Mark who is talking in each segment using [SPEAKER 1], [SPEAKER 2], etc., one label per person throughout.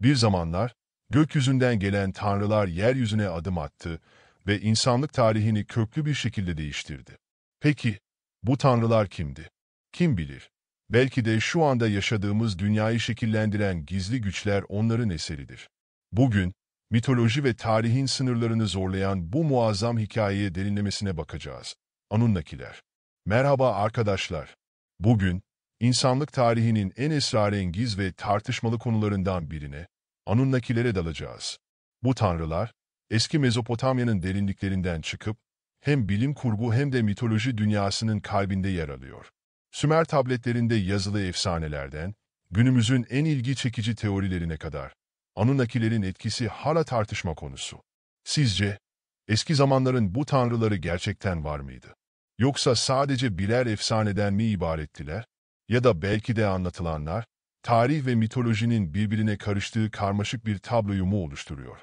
[SPEAKER 1] Bir zamanlar, gökyüzünden gelen tanrılar yeryüzüne adım attı ve insanlık tarihini köklü bir şekilde değiştirdi. Peki, bu tanrılar kimdi? Kim bilir? Belki de şu anda yaşadığımız dünyayı şekillendiren gizli güçler onların eseridir. Bugün, mitoloji ve tarihin sınırlarını zorlayan bu muazzam hikayeye derinlemesine bakacağız. Anunnakiler. Merhaba arkadaşlar. Bugün, insanlık tarihinin en esrarengiz ve tartışmalı konularından birine, Anunnakilere dalacağız. Bu tanrılar, eski Mezopotamya'nın derinliklerinden çıkıp, hem bilim kurgu hem de mitoloji dünyasının kalbinde yer alıyor. Sümer tabletlerinde yazılı efsanelerden, günümüzün en ilgi çekici teorilerine kadar, Anunnakilerin etkisi hala tartışma konusu. Sizce, eski zamanların bu tanrıları gerçekten var mıydı? Yoksa sadece birer efsaneden mi ibarettiler? Ya da belki de anlatılanlar, tarih ve mitolojinin birbirine karıştığı karmaşık bir tabloyu mu oluşturuyor?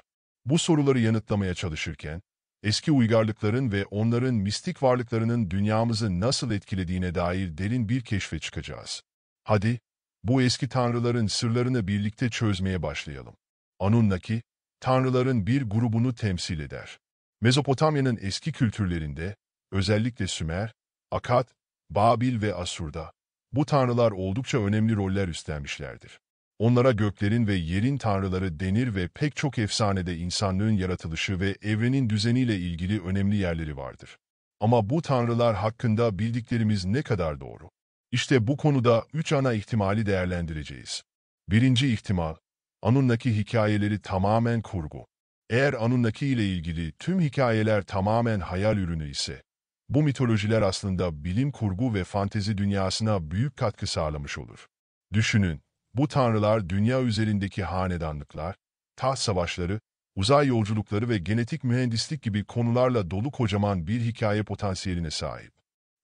[SPEAKER 1] Bu soruları yanıtlamaya çalışırken, eski uygarlıkların ve onların mistik varlıklarının dünyamızı nasıl etkilediğine dair derin bir keşfe çıkacağız. Hadi, bu eski tanrıların sırlarını birlikte çözmeye başlayalım. Anunnaki, tanrıların bir grubunu temsil eder. Mezopotamya'nın eski kültürlerinde, özellikle Sümer, Akkad, Babil ve Asur'da, bu tanrılar oldukça önemli roller üstlenmişlerdir. Onlara göklerin ve yerin tanrıları denir ve pek çok efsanede insanlığın yaratılışı ve evrenin düzeniyle ilgili önemli yerleri vardır. Ama bu tanrılar hakkında bildiklerimiz ne kadar doğru? İşte bu konuda 3 ana ihtimali değerlendireceğiz. Birinci ihtimal, Anunnaki hikayeleri tamamen kurgu. Eğer Anunnaki ile ilgili tüm hikayeler tamamen hayal ürünü ise, bu mitolojiler aslında bilim kurgu ve fantezi dünyasına büyük katkı sağlamış olur. Düşünün, bu tanrılar dünya üzerindeki hanedanlıklar, taht savaşları, uzay yolculukları ve genetik mühendislik gibi konularla dolu kocaman bir hikaye potansiyeline sahip.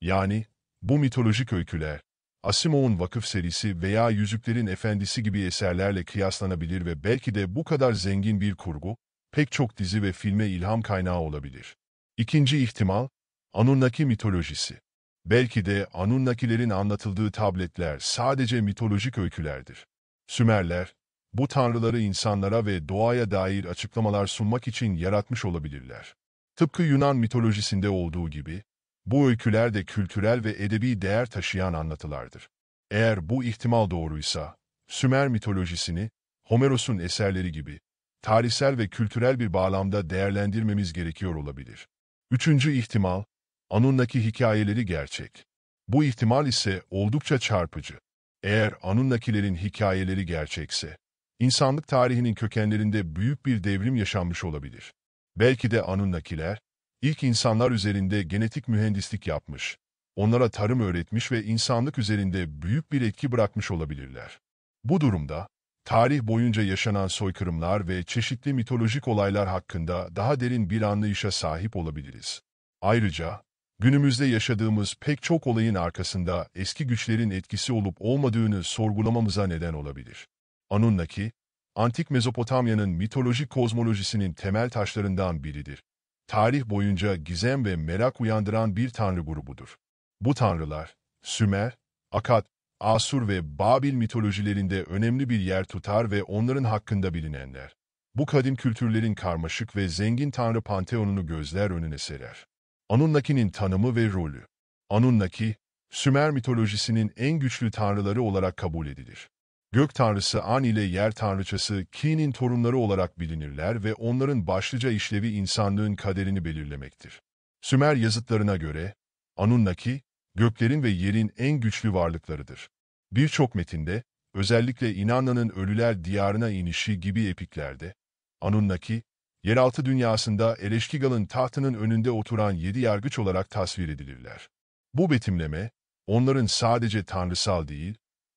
[SPEAKER 1] Yani, bu mitolojik öyküler, Asimov'un Vakıf serisi veya Yüzüklerin Efendisi gibi eserlerle kıyaslanabilir ve belki de bu kadar zengin bir kurgu, pek çok dizi ve filme ilham kaynağı olabilir. İkinci ihtimal, Anunnaki mitolojisi. Belki de Anunnakilerin anlatıldığı tabletler sadece mitolojik öykülerdir. Sümerler, bu tanrıları insanlara ve doğaya dair açıklamalar sunmak için yaratmış olabilirler. Tıpkı Yunan mitolojisinde olduğu gibi, bu öyküler de kültürel ve edebi değer taşıyan anlatılardır. Eğer bu ihtimal doğruysa, Sümer mitolojisini, Homeros'un eserleri gibi, tarihsel ve kültürel bir bağlamda değerlendirmemiz gerekiyor olabilir. Üçüncü ihtimal, Anunnaki hikayeleri gerçek. Bu ihtimal ise oldukça çarpıcı. Eğer Anunnakilerin hikayeleri gerçekse, insanlık tarihinin kökenlerinde büyük bir devrim yaşanmış olabilir. Belki de Anunnakiler, ilk insanlar üzerinde genetik mühendislik yapmış, onlara tarım öğretmiş ve insanlık üzerinde büyük bir etki bırakmış olabilirler. Bu durumda, tarih boyunca yaşanan soykırımlar ve çeşitli mitolojik olaylar hakkında daha derin bir anlayışa sahip olabiliriz. Ayrıca, günümüzde yaşadığımız pek çok olayın arkasında eski güçlerin etkisi olup olmadığını sorgulamamıza neden olabilir. Anunnaki, Antik Mezopotamya'nın mitolojik kozmolojisinin temel taşlarından biridir. Tarih boyunca gizem ve merak uyandıran bir tanrı grubudur. Bu tanrılar, Sümer, Akkad, Asur ve Babil mitolojilerinde önemli bir yer tutar ve onların hakkında bilinenler, bu kadim kültürlerin karmaşık ve zengin tanrı panteonunu gözler önüne serer. Anunnaki'nin tanımı ve rolü. Anunnaki, Sümer mitolojisinin en güçlü tanrıları olarak kabul edilir. Gök tanrısı An ile yer tanrıçası Ki'nin torunları olarak bilinirler ve onların başlıca işlevi insanlığın kaderini belirlemektir. Sümer yazıtlarına göre, Anunnaki, göklerin ve yerin en güçlü varlıklarıdır. Birçok metinde, özellikle İnanna'nın Ölüler Diyarına inişi gibi epiklerde, Anunnaki, yeraltı dünyasında Eleşkigal'ın tahtının önünde oturan 7 yargıç olarak tasvir edilirler. Bu betimleme, onların sadece tanrısal değil,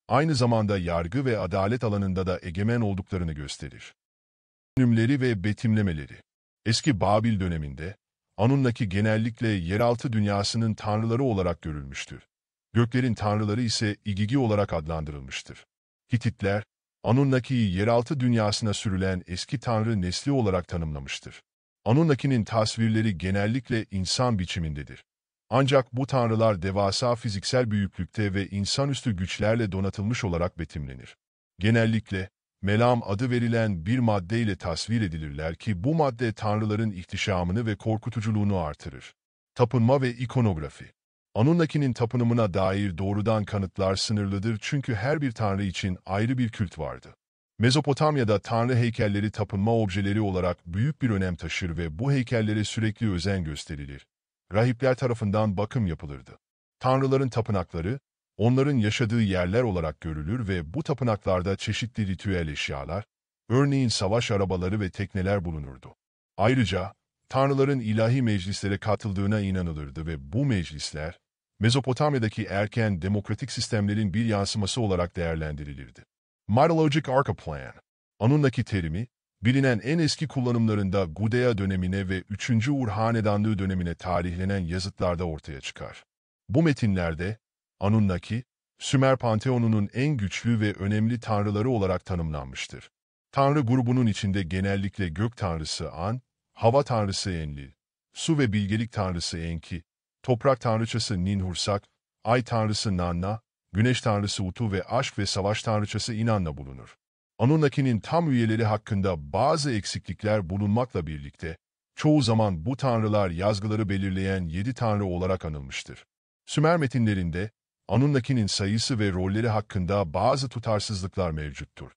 [SPEAKER 1] aynı zamanda yargı ve adalet alanında da egemen olduklarını gösterir. Önümleri ve betimlemeleri. Eski Babil döneminde, Anunnaki genellikle yeraltı dünyasının tanrıları olarak görülmüştür. Göklerin tanrıları ise İgigi olarak adlandırılmıştır. Hititler, Anunnaki'yi yeraltı dünyasına sürülen eski tanrı nesli olarak tanımlamıştır. Anunnaki'nin tasvirleri genellikle insan biçimindedir. Ancak bu tanrılar devasa fiziksel büyüklükte ve insanüstü güçlerle donatılmış olarak betimlenir. Genellikle, melam adı verilen bir maddeyle tasvir edilirler ki bu madde tanrıların ihtişamını ve korkutuculuğunu artırır. Tapınma ve ikonografi. Anunnaki'nin tapınımına dair doğrudan kanıtlar sınırlıdır çünkü her bir tanrı için ayrı bir kült vardı. Mezopotamya'da tanrı heykelleri tapınma objeleri olarak büyük bir önem taşır ve bu heykellere sürekli özen gösterilir. Rahipler tarafından bakım yapılırdı. Tanrıların tapınakları, onların yaşadığı yerler olarak görülür ve bu tapınaklarda çeşitli ritüel eşyalar, örneğin savaş arabaları ve tekneler bulunurdu. Ayrıca, tanrıların ilahi meclislere katıldığına inanılırdı ve bu meclisler, Mezopotamya'daki erken demokratik sistemlerin bir yansıması olarak değerlendirilirdi. Mythologic Archiplan, Anunnaki terimi, bilinen en eski kullanımlarında Gudea dönemine ve 3. Ur Hanedanlığı dönemine tarihlenen yazıtlarda ortaya çıkar. Bu metinlerde, Anunnaki, Sümer Panteonu'nun en güçlü ve önemli tanrıları olarak tanımlanmıştır. Tanrı grubunun içinde genellikle gök tanrısı An, hava tanrısı Enlil, su ve bilgelik tanrısı Enki, toprak tanrıçası Ninhursak, ay tanrısı Nanna, güneş tanrısı Utu ve aşk ve savaş tanrıçası Inanna bulunur. Anunnaki'nin tam üyeleri hakkında bazı eksiklikler bulunmakla birlikte, çoğu zaman bu tanrılar yazgıları belirleyen 7 tanrı olarak anılmıştır. Sümer metinlerinde, Anunnaki'nin sayısı ve rolleri hakkında bazı tutarsızlıklar mevcuttur.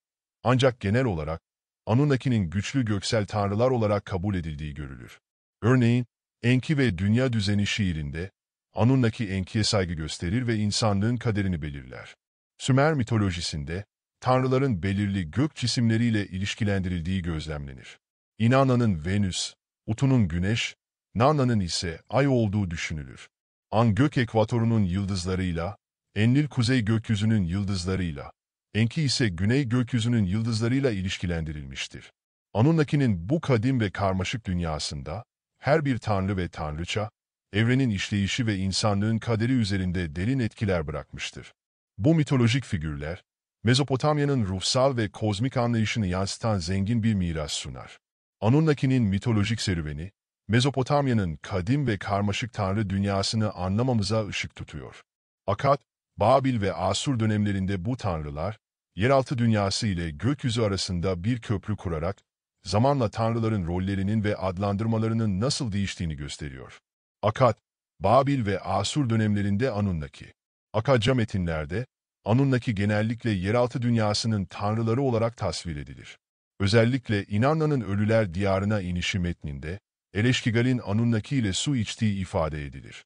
[SPEAKER 1] Ancak genel olarak, Anunnaki'nin güçlü göksel tanrılar olarak kabul edildiği görülür. Örneğin, Enki ve Dünya Düzeni şiirinde, Anunnaki Enki'ye saygı gösterir ve insanlığın kaderini belirler. Sümer mitolojisinde, tanrıların belirli gök cisimleriyle ilişkilendirildiği gözlemlenir. Inana'nın Venüs, Utu'nun Güneş, Nanna'nın ise Ay olduğu düşünülür. An gök ekvatorunun yıldızlarıyla, Enlil kuzey gökyüzünün yıldızlarıyla, Enki ise güney gökyüzünün yıldızlarıyla ilişkilendirilmiştir. Anunnaki'nin bu kadim ve karmaşık dünyasında, her bir tanrı ve tanrıça, evrenin işleyişi ve insanlığın kaderi üzerinde derin etkiler bırakmıştır. Bu mitolojik figürler, Mezopotamya'nın ruhsal ve kozmik anlayışını yansıtan zengin bir miras sunar. Anunnaki'nin mitolojik serüveni, Mezopotamya'nın kadim ve karmaşık tanrı dünyasını anlamamıza ışık tutuyor. Akkad, Babil ve Asur dönemlerinde bu tanrılar, yeraltı dünyası ile gökyüzü arasında bir köprü kurarak, zamanla tanrıların rollerinin ve adlandırmalarının nasıl değiştiğini gösteriyor. Akkad, Babil ve Asur dönemlerinde Anunnaki. Akkadca metinlerde, Anunnaki genellikle yeraltı dünyasının tanrıları olarak tasvir edilir. Özellikle Inanna'nın ölüler diyarına inişi metninde, Eleşkigal'in Anunnaki ile su içtiği ifade edilir.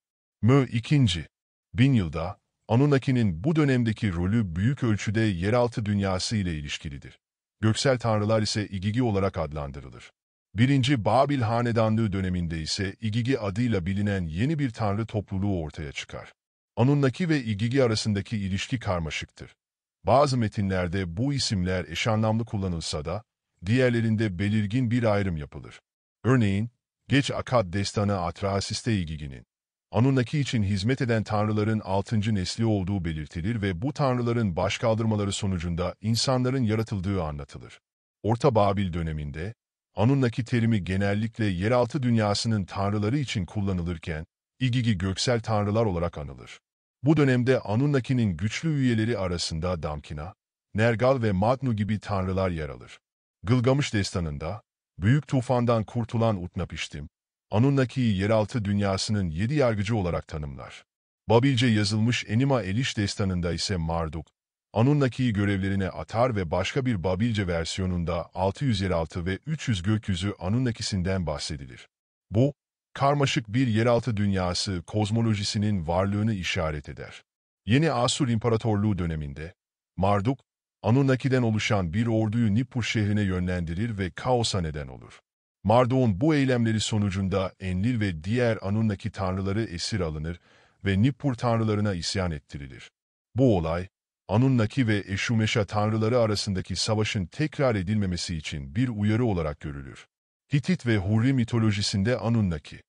[SPEAKER 1] 2. Bin yılda, Anunnaki'nin bu dönemdeki rolü büyük ölçüde yeraltı dünyası ile ilişkilidir. Göksel tanrılar ise İgigi olarak adlandırılır. 1. Babil Hanedanlığı döneminde ise İgigi adıyla bilinen yeni bir tanrı topluluğu ortaya çıkar. Anunnaki ve İgigi arasındaki ilişki karmaşıktır. Bazı metinlerde bu isimler eş anlamlı kullanılsa da, diğerlerinde belirgin bir ayrım yapılır. Örneğin, Geç Akkad destanı Atrahasis'te İgigi'nin, Anunnaki için hizmet eden tanrıların 6. nesli olduğu belirtilir ve bu tanrıların başkaldırmaları sonucunda insanların yaratıldığı anlatılır. Orta Babil döneminde, Anunnaki terimi genellikle yeraltı dünyasının tanrıları için kullanılırken, İgigi göksel tanrılar olarak anılır. Bu dönemde Anunnaki'nin güçlü üyeleri arasında Damkina, Nergal ve Magnu gibi tanrılar yer alır. Gılgamış destanında, büyük tufandan kurtulan Utnapiştim, Anunnaki'yi yeraltı dünyasının 7 yargıcı olarak tanımlar. Babilce yazılmış Enuma Elish destanında ise Marduk, Anunnaki'yi görevlerine atar ve başka bir Babilce versiyonunda 600 yeraltı ve 300 gökyüzü Anunnakisinden bahsedilir. Bu, karmaşık bir yeraltı dünyası kozmolojisinin varlığını işaret eder. Yeni Asur İmparatorluğu döneminde, Marduk, Anunnaki'den oluşan bir orduyu Nippur şehrine yönlendirir ve kaosa neden olur. Marduk'un bu eylemleri sonucunda Enlil ve diğer Anunnaki tanrıları esir alınır ve Nippur tanrılarına isyan ettirilir. Bu olay, Anunnaki ve Eşumeşa tanrıları arasındaki savaşın tekrar edilmemesi için bir uyarı olarak görülür. Hitit ve Hurri mitolojisinde Anunnaki.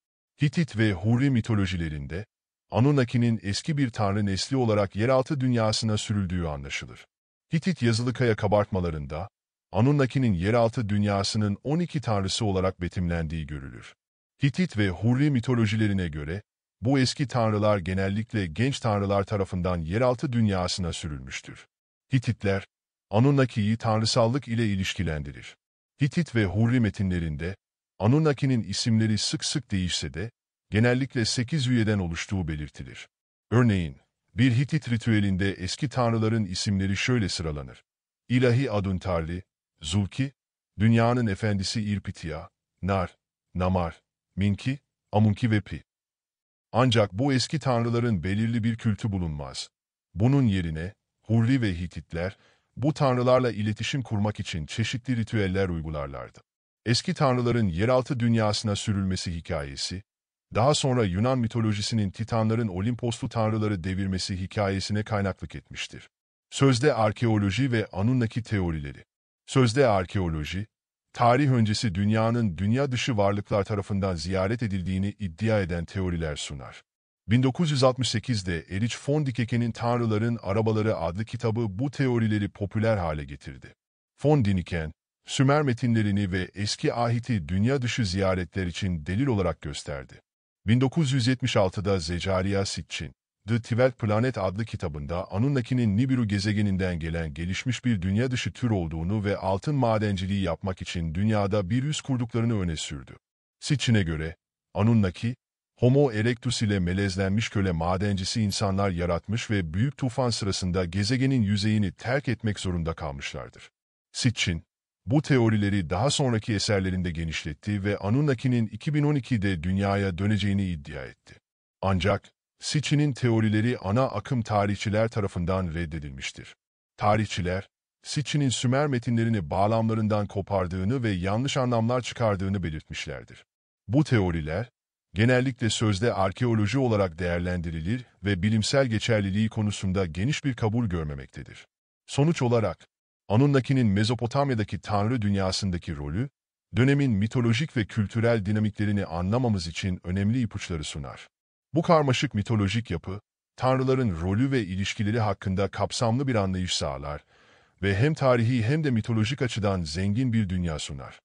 [SPEAKER 1] Hitit ve Hurri mitolojilerinde, Anunnaki'nin eski bir tanrı nesli olarak yeraltı dünyasına sürüldüğü anlaşılır. Hitit yazılı kaya kabartmalarında, Anunnaki'nin yeraltı dünyasının 12 tanrısı olarak betimlendiği görülür. Hitit ve Hurri mitolojilerine göre, bu eski tanrılar genellikle genç tanrılar tarafından yeraltı dünyasına sürülmüştür. Hititler, Anunnaki'yi tanrısallık ile ilişkilendirir. Hitit ve Hurri metinlerinde Anunnaki'nin isimleri sık sık değişse de genellikle 8 üyeden oluştuğu belirtilir. Örneğin, bir Hitit ritüelinde eski tanrıların isimleri şöyle sıralanır. İlahi Aduntarli, Zulki, Dünyanın Efendisi İrpitia, Nar, Namar, Minki, Amunki ve Pi. Ancak bu eski tanrıların belirli bir kültü bulunmaz. Bunun yerine Hurri ve Hititler bu tanrılarla iletişim kurmak için çeşitli ritüeller uygularlardı. Eski tanrıların yeraltı dünyasına sürülmesi hikayesi, daha sonra Yunan mitolojisinin Titanların Olimposlu tanrıları devirmesi hikayesine kaynaklık etmiştir. Sözde arkeoloji ve Anunnaki teorileri. Sözde arkeoloji, tarih öncesi dünyanın dünya dışı varlıklar tarafından ziyaret edildiğini iddia eden teoriler sunar. 1968'de Erich von Däniken'in Tanrıların Arabaları adlı kitabı bu teorileri popüler hale getirdi. Von Däniken, Sümer metinlerini ve eski ahiti dünya dışı ziyaretler için delil olarak gösterdi. 1976'da Zecharia Sitchin, The Twelfth Planet adlı kitabında Anunnaki'nin Nibiru gezegeninden gelen gelişmiş bir dünya dışı tür olduğunu ve altın madenciliği yapmak için dünyada bir üs kurduklarını öne sürdü. Sitchin'e göre, Anunnaki, Homo erectus ile melezlenmiş köle madencisi insanlar yaratmış ve büyük tufan sırasında gezegenin yüzeyini terk etmek zorunda kalmışlardır. Sitchin, bu teorileri daha sonraki eserlerinde genişletti ve Anunnaki'nin 2012'de dünyaya döneceğini iddia etti. Ancak, Sitchin'in teorileri ana akım tarihçiler tarafından reddedilmiştir. Tarihçiler, Sitchin'in Sümer metinlerini bağlamlarından kopardığını ve yanlış anlamlar çıkardığını belirtmişlerdir. Bu teoriler, genellikle sözde arkeoloji olarak değerlendirilir ve bilimsel geçerliliği konusunda geniş bir kabul görmemektedir. Sonuç olarak, Anunnaki'nin Mezopotamya'daki tanrı dünyasındaki rolü, dönemin mitolojik ve kültürel dinamiklerini anlamamız için önemli ipuçları sunar. Bu karmaşık mitolojik yapı, tanrıların rolü ve ilişkileri hakkında kapsamlı bir anlayış sağlar ve hem tarihi hem de mitolojik açıdan zengin bir dünya sunar.